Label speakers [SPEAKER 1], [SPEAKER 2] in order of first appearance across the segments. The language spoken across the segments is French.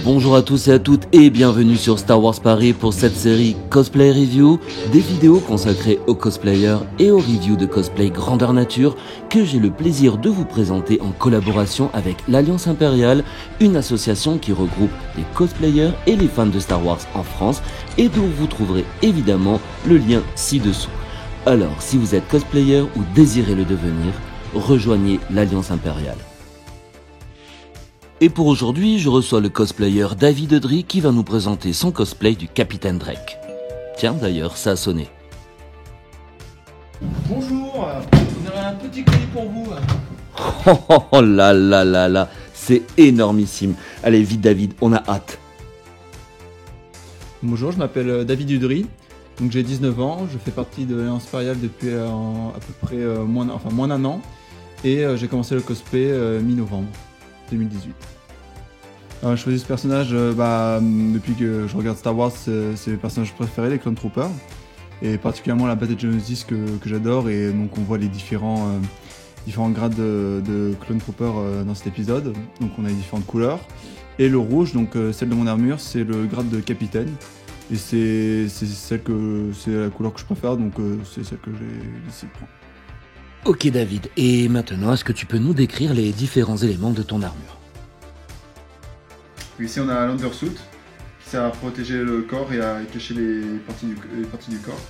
[SPEAKER 1] Bonjour à tous et à toutes et bienvenue sur Star Wars Paris pour cette série Cosplay Review, des vidéos consacrées aux cosplayers et aux reviews de cosplay grandeur nature que j'ai le plaisir de vous présenter en collaboration avec l'Alliance Impériale, une association qui regroupe les cosplayers et les fans de Star Wars en France et dont vous trouverez évidemment le lien ci-dessous. Alors, si vous êtes cosplayer ou désirez le devenir, rejoignez l'Alliance Impériale. Et pour aujourd'hui, je reçois le cosplayer David Dry qui va nous présenter son cosplay du Capitaine Drake. Tiens, d'ailleurs, ça a sonné.
[SPEAKER 2] Bonjour, on aurait un petit colis pour vous.
[SPEAKER 1] Oh là là là là, c'est énormissime. Allez, vite David, on a hâte.
[SPEAKER 2] Bonjour, je m'appelle David Udry, donc j'ai 19 ans, je fais partie de l'Alliance Impériale depuis à peu près moins d'un an et j'ai commencé le cosplay mi-novembre 2018. Je choisis ce personnage depuis que je regarde Star Wars, c'est le personnage préféré, les Clone Troopers, et particulièrement la bataille de Geonosis que j'adore, et donc on voit les différents grades de Clone Troopers dans cet épisode. Donc on a les différentes couleurs, et le rouge, donc celle de mon armure, c'est le grade de capitaine, et c'est la couleur que je préfère, donc c'est celle que j'ai décidé de prendre.
[SPEAKER 1] Ok David, et maintenant, est-ce que tu peux nous décrire les différents éléments de ton armure ?
[SPEAKER 2] Ici on a l'undersuit qui sert à protéger le corps et à cacher les parties du corps.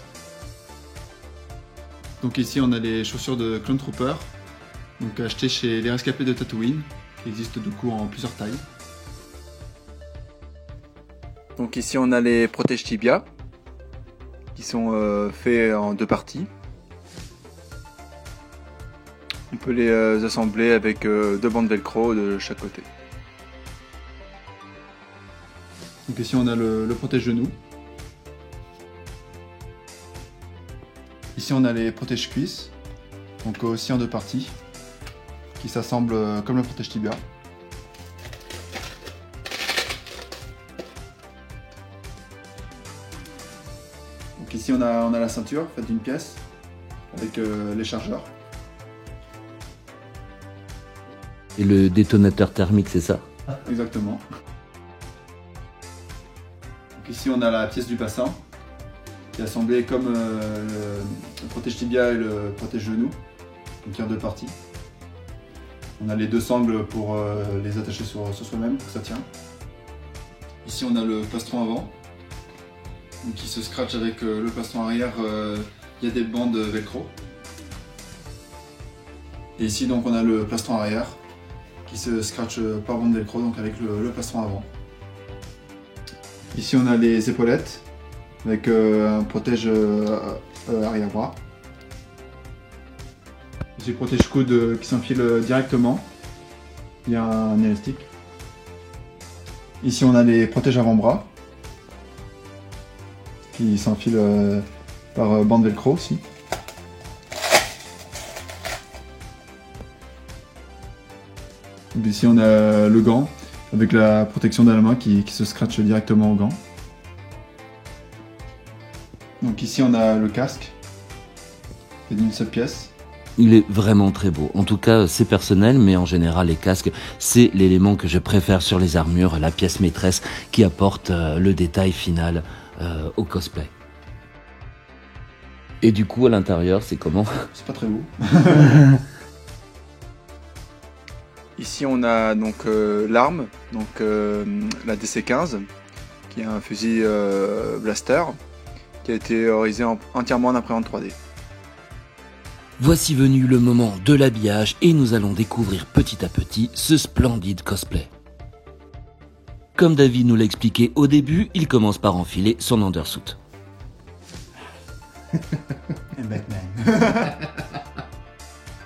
[SPEAKER 2] Donc ici on a les chaussures de Clone Trooper, donc achetées chez les rescapés de Tatooine, qui existent du coup en plusieurs tailles. Donc ici on a les protège tibia, qui sont faits en deux parties. On peut les assembler avec deux bandes velcro de chaque côté. Donc ici on a le protège-genou. Ici on a les protège-cuisses, donc aussi en deux parties, qui s'assemblent comme le protège-tibia. Donc ici on a la ceinture faite d'une pièce, avec les chargeurs.
[SPEAKER 1] Et le détonateur thermique, c'est ça ?
[SPEAKER 2] Exactement. Donc ici on a la pièce du bassin qui est assemblée comme le protège tibia et le protège genou, donc il y a deux parties. On a les deux sangles pour les attacher sur soi-même pour que ça tient. Ici on a le plastron avant, donc qui se scratch avec le plastron arrière, il y a des bandes velcro. Et ici donc on a le plastron arrière qui se scratch par bande velcro, donc avec le plastron avant. Ici on a les épaulettes avec un protège arrière-bras. Ici le protège-coude qui s'enfile directement. Il y a un élastique. Ici on a les protèges avant-bras qui s'enfilent par bande velcro aussi. Donc ici on a le gant avec la protection de la main qui se scratche directement au gant. Donc ici on a le casque, c'est d'une seule pièce.
[SPEAKER 1] Il est vraiment très beau. En tout cas, c'est personnel, mais en général, les casques, c'est l'élément que je préfère sur les armures, la pièce maîtresse qui apporte le détail final au cosplay. Et du coup, à l'intérieur, c'est comment ?
[SPEAKER 2] C'est pas très beau. Ici on a donc l'arme, donc la DC-15, qui est un fusil blaster, qui a été réalisé entièrement en imprimante 3D.
[SPEAKER 1] Voici venu le moment de l'habillage et nous allons découvrir petit à petit ce splendide cosplay. Comme David nous l'a expliqué au début, il commence par enfiler son undersuit.
[SPEAKER 2] Batman.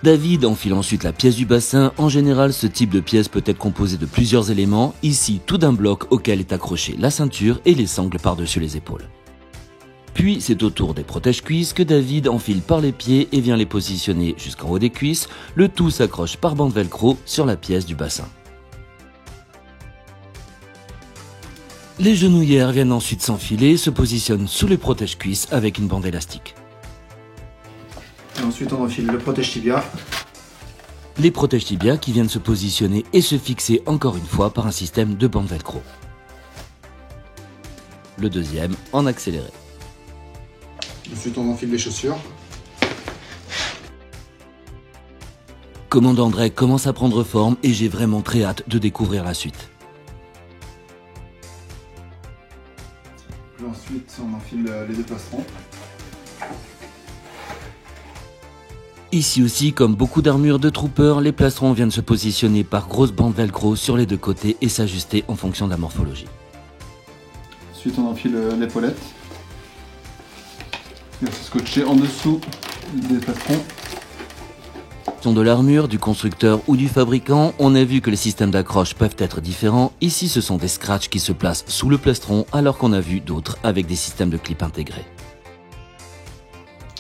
[SPEAKER 1] David enfile ensuite la pièce du bassin. En général, ce type de pièce peut être composé de plusieurs éléments. Ici, tout d'un bloc auquel est accrochée la ceinture et les sangles par-dessus les épaules. Puis, c'est au tour des protège-cuisses que David enfile par les pieds et vient les positionner jusqu'en haut des cuisses. Le tout s'accroche par bande velcro sur la pièce du bassin. Les genouillères viennent ensuite s'enfiler, se positionnent sous les protège-cuisses avec une bande élastique.
[SPEAKER 2] Et ensuite on enfile le protège tibia.
[SPEAKER 1] Les protège tibia qui viennent se positionner et se fixer encore une fois par un système de bande velcro. le deuxième en accéléré.
[SPEAKER 3] Ensuite on enfile les chaussures.
[SPEAKER 1] Commandant Drake commence à prendre forme et j'ai vraiment très hâte de découvrir la suite.
[SPEAKER 2] Ensuite on enfile les deux plastrons.
[SPEAKER 1] Ici aussi, comme beaucoup d'armures de troopers, les plastrons viennent se positionner par grosses bandes velcro sur les deux côtés et s'ajuster en fonction de la morphologie.
[SPEAKER 2] Ensuite on enfile l'épaulette. Il va se scotcher en dessous des plastrons.
[SPEAKER 1] De l'armure, du constructeur ou du fabricant, on a vu que les systèmes d'accroche peuvent être différents. Ici, ce sont des scratchs qui se placent sous le plastron, alors qu'on a vu d'autres avec des systèmes de clips intégrés.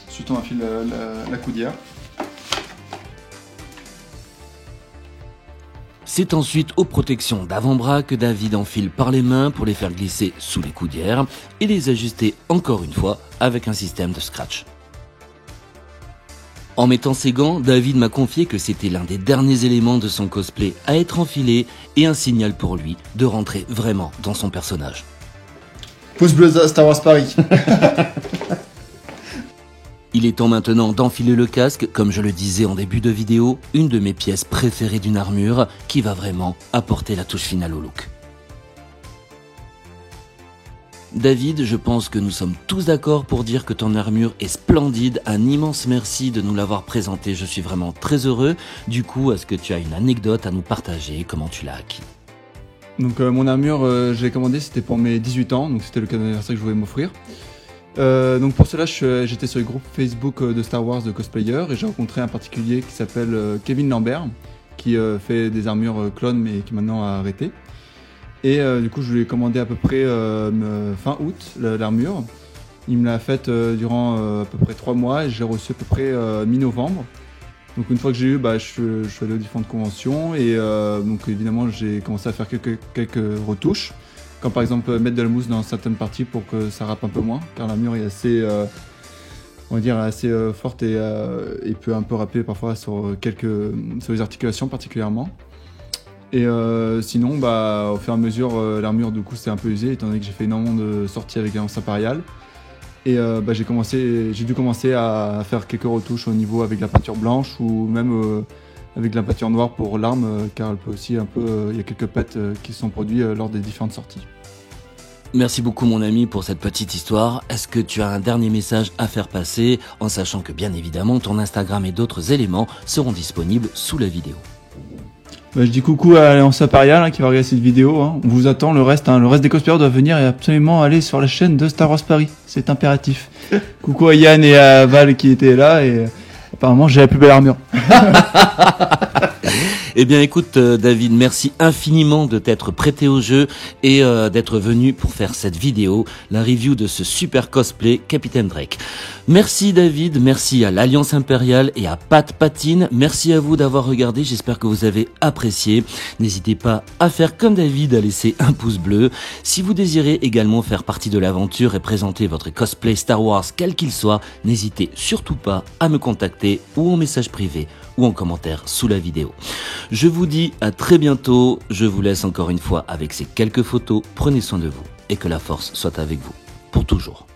[SPEAKER 2] Ensuite, on enfile la coudière.
[SPEAKER 1] C'est ensuite aux protections d'avant-bras que David enfile par les mains pour les faire glisser sous les coudières et les ajuster encore une fois avec un système de scratch. En mettant ses gants, David m'a confié que c'était l'un des derniers éléments de son cosplay à être enfilé et un signal pour lui de rentrer vraiment dans son personnage.
[SPEAKER 2] Pouce bleu Star Wars Paris.
[SPEAKER 1] Il est temps maintenant d'enfiler le casque, comme je le disais en début de vidéo, une de mes pièces préférées d'une armure qui va vraiment apporter la touche finale au look. David, je pense que nous sommes tous d'accord pour dire que ton armure est splendide. Un immense merci de nous l'avoir présentée, je suis vraiment très heureux. Du coup, est-ce que tu as une anecdote à nous partager? Comment tu l'as acquis?
[SPEAKER 2] Donc mon armure, je l'ai commandée, c'était pour mes 18 ans, donc c'était le cadeau d'anniversaire que je voulais m'offrir. Donc pour cela, j'étais sur le groupe Facebook de Star Wars de cosplayers et j'ai rencontré un particulier qui s'appelle Kevin Lambert, qui fait des armures clones mais qui maintenant a arrêté. Et du coup, je lui ai commandé à peu près fin août l'armure. Il me l'a faite durant à peu près 3 mois et je l'ai reçue à peu près mi-novembre. Donc une fois que j'ai eu, je suis allé aux différentes conventions et donc évidemment j'ai commencé à faire quelques retouches. Comme par exemple mettre de la mousse dans certaines parties pour que ça râpe un peu moins, car l'armure est assez, on va dire, assez forte et peut un peu râper parfois sur les articulations particulièrement. Et sinon, au fur et à mesure, l'armure du coup s'est un peu usée, étant donné que j'ai fait énormément de sorties avec l'Alliance impériale. Et j'ai dû commencer à faire quelques retouches au niveau avec la peinture blanche ou même avec la peinture noire pour l'arme, car elle peut aussi il y a quelques pets qui sont produits lors des différentes sorties.
[SPEAKER 1] Merci beaucoup mon ami pour cette petite histoire. Est-ce que tu as un dernier message à faire passer, en sachant que bien évidemment ton Instagram et d'autres éléments seront disponibles sous la vidéo?
[SPEAKER 2] Je dis coucou à l'Alliance impériale qui va regarder cette vidéo. On vous attend, le reste des cosplayers doivent venir et absolument aller sur la chaîne de Star Wars Paris. C'est impératif. Coucou à Yann et à Val qui étaient là et apparemment j'ai la plus belle armure.
[SPEAKER 1] Eh bien écoute David, merci infiniment de t'être prêté au jeu et d'être venu pour faire cette vidéo, la review de ce super cosplay Capitaine Drake. Merci David, merci à l'Alliance Impériale et à Pat Patine, merci à vous d'avoir regardé, j'espère que vous avez apprécié. N'hésitez pas à faire comme David, à laisser un pouce bleu. Si vous désirez également faire partie de l'aventure et présenter votre cosplay Star Wars quel qu'il soit, n'hésitez surtout pas à me contacter ou en message privé ou en commentaire sous la vidéo. Je vous dis à très bientôt, je vous laisse encore une fois avec ces quelques photos, prenez soin de vous et que la force soit avec vous pour toujours.